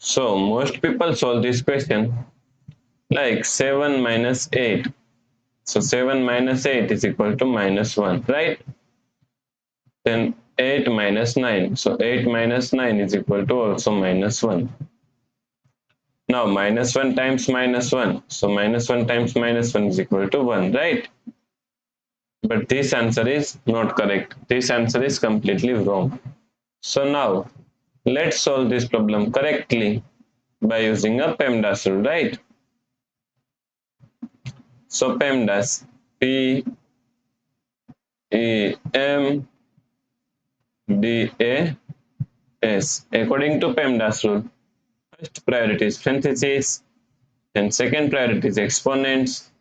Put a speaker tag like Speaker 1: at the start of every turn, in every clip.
Speaker 1: So most people solve this question like 7 minus 8. So 7 minus 8 is equal to minus 1, right? Then 8 minus 9. So 8 minus 9 is equal to also minus 1. Now minus 1 times minus 1. So minus 1 times minus 1 is equal to 1, right? But this answer is not correct. This answer is completely wrong. So now let's solve this problem correctly by using a PEMDAS rule, right? So PEMDAS, P-E-M-D-A-S. According to PEMDAS rule, first priority is parentheses, then second priority is exponents,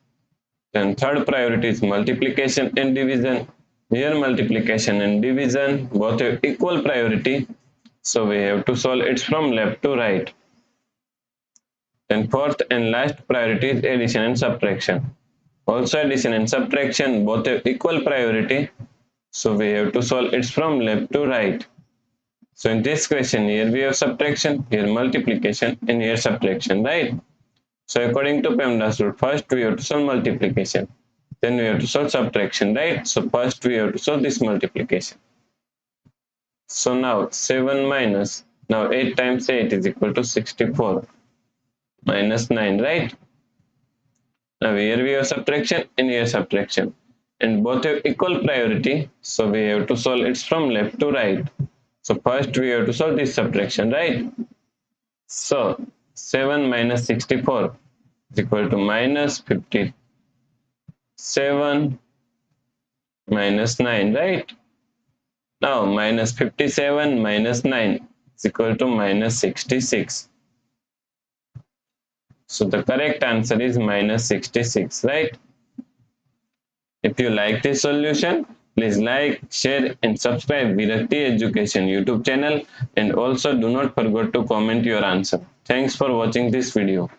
Speaker 1: then third priority is multiplication and division. Here multiplication and division both have equal priority, so we have to solve it from left to right. Then fourth and last priority is addition and subtraction. Also addition and subtraction both have equal priority, so we have to solve it from left to right. So in this question, here we have subtraction, here multiplication, and here subtraction, right? So according to PEMDAS rule, first we have to solve multiplication, then we have to solve subtraction, right? So first we have to solve this multiplication. So now 7 minus, now 8 times 8 is equal to 64 minus 9, right? Now here we have subtraction and here subtraction, and both have equal priority, so we have to solve it from left to right. So first we have to solve this subtraction, right? So 7 minus 64 is equal to minus 57 minus 9, right? Now minus 57 minus 9 is equal to minus 66. So the correct answer is minus 66, right? If you like this solution, please like, share and subscribe Virakti Education YouTube channel, and also do not forget to comment your answer. Thanks for watching this video.